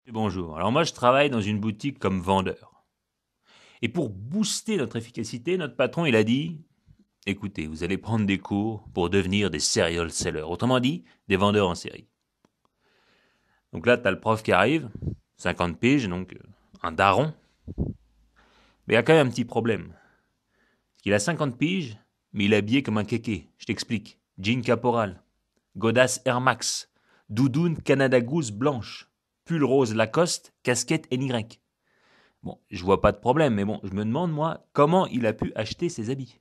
Bonjour. Alors moi, je travaille dans une boutique comme vendeur. Et pour booster notre efficacité, notre patron, il a dit, écoutez, vous allez prendre des cours pour devenir des serial sellers. Autrement dit, des vendeurs en série. Donc là, tu as le prof qui arrive, 50 piges, donc un daron. Mais il y a quand même un petit problème. Il a 50 piges, mais il est habillé comme un kéké. Je t'explique. Jean caporal, godasses Air Max, doudoune Canada Goose blanche, pull rose Lacoste, casquette NY. Bon, je vois pas de problème, mais bon, je me demande, moi, comment il a pu acheter ces habits.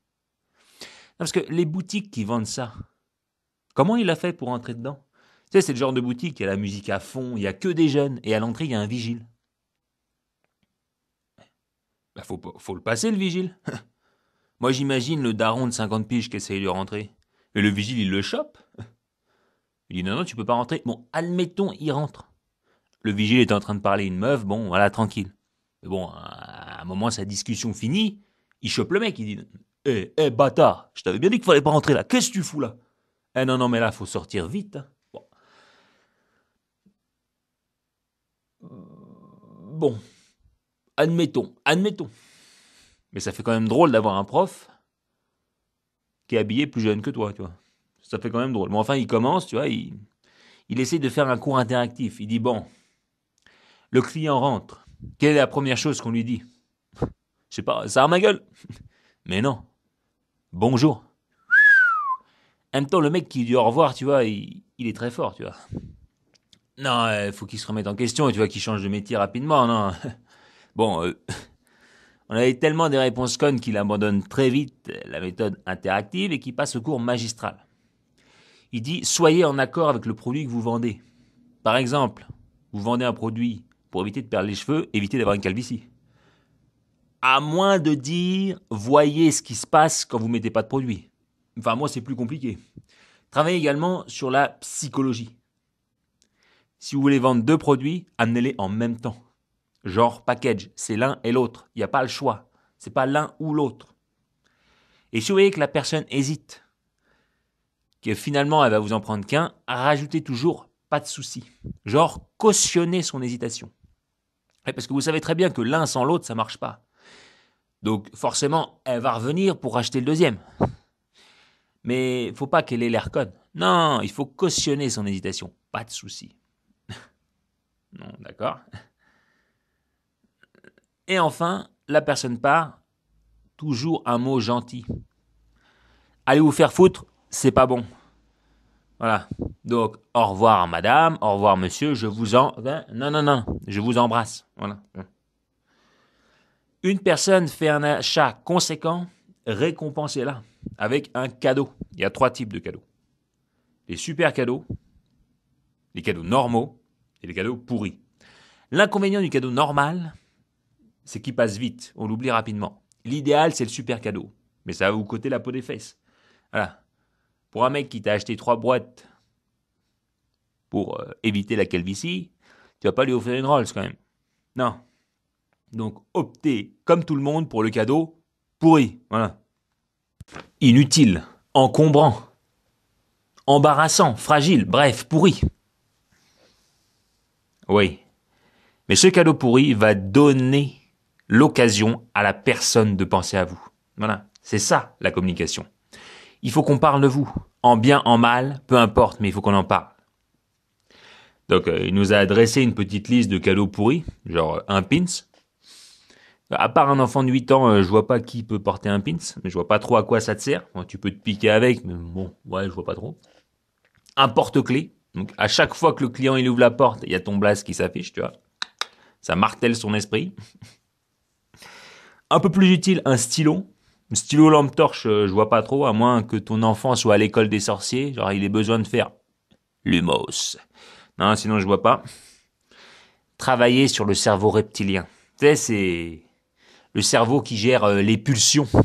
Non, parce que les boutiques qui vendent ça, comment il a fait pour entrer dedans? Tu sais, c'est le genre de boutique, il y a la musique à fond, il y a que des jeunes, et à l'entrée, il y a un vigile. Bah, faut le passer, le vigile. Moi, j'imagine le daron de 50 piges qui essaye de rentrer. Et le vigile, il le chope. Il dit non, non, tu peux pas rentrer. Bon, admettons, il rentre. Le vigile est en train de parler à une meuf, bon, voilà, tranquille. Mais bon, à un moment, sa discussion finie, il chope le mec, il dit bâtard, je t'avais bien dit qu'il fallait pas rentrer là, qu'est-ce que tu fous là? Eh non, non, mais là, faut sortir vite. Hein. Bon, admettons. Mais ça fait quand même drôle d'avoir un prof qui est habillé plus jeune que toi, tu vois. Ça fait quand même drôle. Mais enfin, il commence, tu vois, il essaie de faire un cours interactif. Il dit, bon, le client rentre. Quelle est la première chose qu'on lui dit? Je sais pas, ça a ma gueule. Mais non. Bonjour. En même temps, le mec qui dit au revoir, tu vois, il est très fort, tu vois. Non, il faut qu'il se remette en question, tu vois, qu'il change de métier rapidement, non. Bon, on avait tellement des réponses connes qu'il abandonne très vite la méthode interactive et qu'il passe au cours magistral. Il dit, soyez en accord avec le produit que vous vendez. Par exemple, vous vendez un produit pour éviter de perdre les cheveux, éviter d'avoir une calvitie. À moins de dire, voyez ce qui se passe quand vous mettez pas de produit. Enfin, moi, c'est plus compliqué. Travaillez également sur la psychologie. Si vous voulez vendre deux produits, amenez-les en même temps. Genre package, c'est l'un et l'autre. Il n'y a pas le choix. C'est pas l'un ou l'autre. Et si vous voyez que la personne hésite, que finalement elle va vous en prendre qu'un, rajoutez toujours pas de souci. Genre cautionnez son hésitation. Parce que vous savez très bien que l'un sans l'autre, ça marche pas. Donc forcément, elle va revenir pour acheter le deuxième. Mais faut pas qu'elle ait l'air conne. Non, il faut cautionner son hésitation. Pas de souci. Non, d'accord. Et enfin, la personne part, toujours un mot gentil. Allez vous faire foutre, c'est pas bon. Voilà. Donc, au revoir madame, au revoir monsieur, je vous en... Non, non, non, je vous embrasse. Voilà. Une personne fait un achat conséquent, récompensez-la avec un cadeau. Il y a trois types de cadeaux. Les super cadeaux, les cadeaux normaux et les cadeaux pourris. L'inconvénient du cadeau normal, c'est qu'il passe vite, on l'oublie rapidement. L'idéal, c'est le super cadeau, mais ça va vous coûter la peau des fesses. Voilà. Pour un mec qui t'a acheté 3 boîtes pour éviter la calvitie, tu vas pas lui offrir une Rolls quand même. Non. Donc optez, comme tout le monde, pour le cadeau pourri. Voilà. Inutile, encombrant, embarrassant, fragile, bref, pourri. Oui. Mais ce cadeau pourri va donner l'occasion à la personne de penser à vous. Voilà. C'est ça, la communication. Il faut qu'on parle de vous. En bien, en mal, peu importe, mais il faut qu'on en parle. Donc, il nous a dressé une petite liste de cadeaux pourris, genre un pins. À part un enfant de 8 ans, je vois pas qui peut porter un pins, mais je vois pas trop à quoi ça te sert. Bon, tu peux te piquer avec, mais bon, ouais, je vois pas trop. Un porte-clés. Donc, à chaque fois que le client il ouvre la porte, il y a ton blast qui s'affiche, tu vois. Ça martèle son esprit. Un peu plus utile, un stylo. Un stylo lampe torche, je vois pas trop, à moins que ton enfant soit à l'école des sorciers. Genre, il ait besoin de faire Lumos. Non, sinon je vois pas. Travailler sur le cerveau reptilien. Tu sais, c'est le cerveau qui gère les pulsions. Tu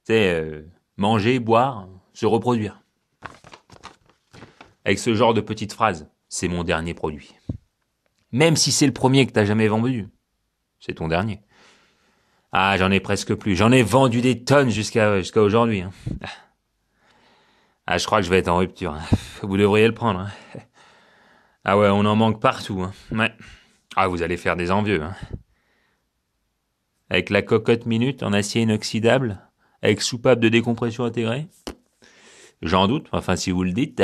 sais, manger, boire, se reproduire. Avec ce genre de petites phrases, c'est mon dernier produit. Même si c'est le premier que t'as jamais vendu, c'est ton dernier. Ah, j'en ai presque plus. J'en ai vendu des tonnes jusqu'à aujourd'hui. Hein. Ah, je crois que je vais être en rupture. Hein. Vous devriez le prendre. Hein. Ah ouais, on en manque partout. Hein. Ouais. Ah, vous allez faire des envieux, hein. Avec la cocotte minute en acier inoxydable, avec soupape de décompression intégrée. J'en doute, enfin si vous le dites.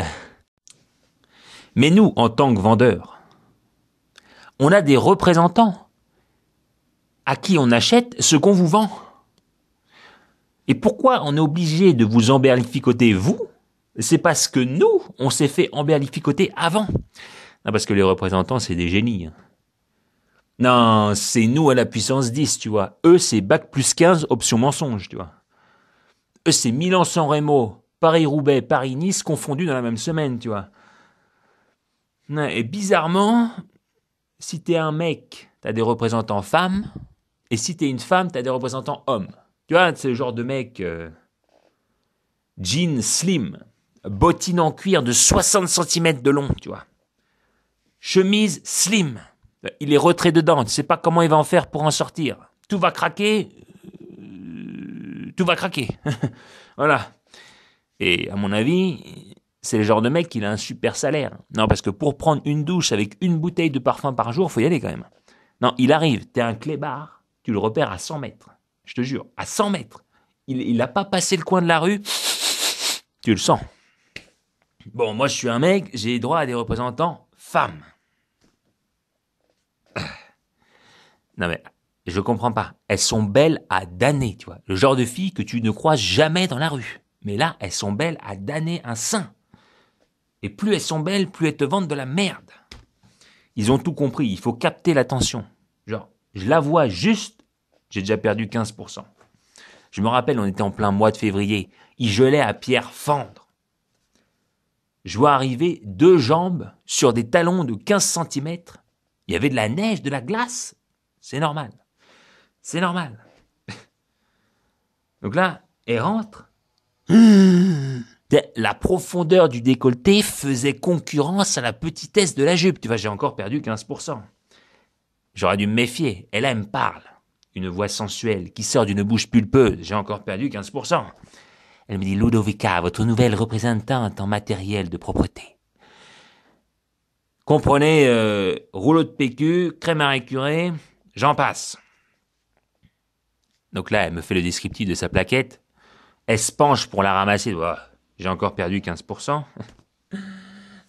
Mais nous, en tant que vendeurs, on a des représentants à qui on achète ce qu'on vous vend. Et pourquoi on est obligé de vous emberlificoter, vous? C'est parce que nous, on s'est fait emberlificoter avant. Non, parce que les représentants, c'est des génies. Non, c'est nous à la puissance 10, tu vois. Eux, c'est bac plus 15, option mensonge, tu vois. Eux, c'est Milan-San Remo, Paris-Roubaix, Paris-Nice confondus dans la même semaine, tu vois. Et bizarrement, si t'es un mec, t'as des représentants femmes, et si t'es une femme, t'as des représentants hommes. Tu vois, c'est le genre de mec jean slim, bottine en cuir de 60 cm de long, tu vois. Chemise slim. Il est retrait dedans, tu sais pas comment il va en faire pour en sortir. Tout va craquer. Tout va craquer. Voilà. Et à mon avis, c'est le genre de mec qui a un super salaire. Non, parce que pour prendre une douche avec une bouteille de parfum par jour, faut y aller quand même. Non, il arrive, t'es un clébard, tu le repères à 100 mètres. Je te jure, à 100 mètres. Il n'a pas passé le coin de la rue, tu le sens. Bon, moi je suis un mec, j'ai droit à des représentants femmes. Non mais, je comprends pas. Elles sont belles à damner, tu vois. Le genre de filles que tu ne croises jamais dans la rue. Mais là, elles sont belles à damner un sein. Et plus elles sont belles, plus elles te vendent de la merde. Ils ont tout compris, il faut capter l'attention. Genre, je la vois juste, j'ai déjà perdu 15%. Je me rappelle, on était en plein mois de février. Il gelait à pierre fendre. Je vois arriver 2 jambes sur des talons de 15 cm. Il y avait de la neige, de la glace. C'est normal. C'est normal. Donc là, elle rentre. La profondeur du décolleté faisait concurrence à la petitesse de la jupe. Tu vois, j'ai encore perdu 15%. J'aurais dû me méfier. Et là, elle me parle. Une voix sensuelle qui sort d'une bouche pulpeuse. J'ai encore perdu 15%. Elle me dit, Ludovica, votre nouvelle représentante en matériel de propreté. Comprenez, rouleau de PQ, crème à récurer, j'en passe. Donc là, elle me fait le descriptif de sa plaquette. Elle se penche pour la ramasser. Oh, j'ai encore perdu 15%.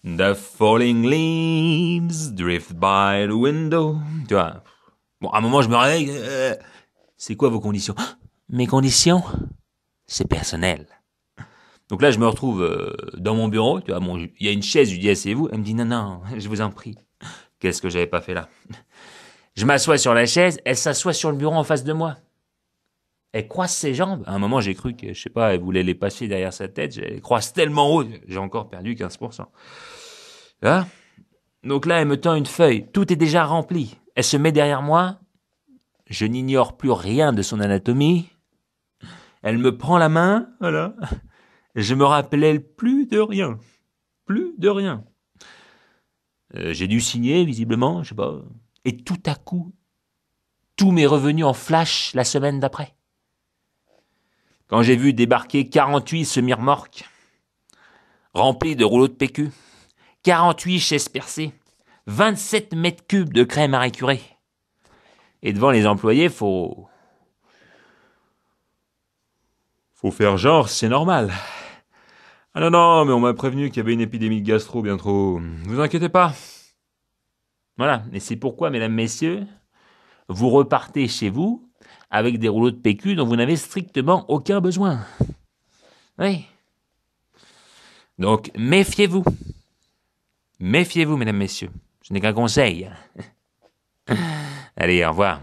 The falling leaves drift by the window. Tu vois. Bon, à un moment, je me réveille. C'est quoi vos conditions? Mes conditions? C'est personnel. Donc là, je me retrouve dans mon bureau. Tu vois, il y a une chaise, je lui dis, asseyez-vous. Elle me dit, non, non, je vous en prie. Qu'est-ce que j'avais pas fait là? Je m'assois sur la chaise, elle s'assoit sur le bureau en face de moi. Elle croise ses jambes. À un moment, j'ai cru que, je sais pas, elle voulait les passer derrière sa tête. Elle croise tellement haut, j'ai encore perdu 15%. Là. Donc là, elle me tend une feuille. Tout est déjà rempli. Elle se met derrière moi. Je n'ignore plus rien de son anatomie. Elle me prend la main, voilà. Je me rappelais plus de rien. Plus de rien. J'ai dû signer, visiblement, je sais pas. Et tout à coup, tout m'est revenu en flash la semaine d'après. Quand j'ai vu débarquer 48 semi-remorques, remplis de rouleaux de PQ, 48 chaises percées, 27 mètres cubes de crème à récurer. Et devant les employés, faut faire genre, c'est normal. Ah non, non, mais on m'a prévenu qu'il y avait une épidémie de gastro bientôt. Vous inquiétez pas. Voilà, et c'est pourquoi, mesdames, messieurs, vous repartez chez vous avec des rouleaux de PQ dont vous n'avez strictement aucun besoin. Oui. Donc, méfiez-vous. Méfiez-vous, mesdames, messieurs. Ce n'est qu'un conseil. Allez, au revoir.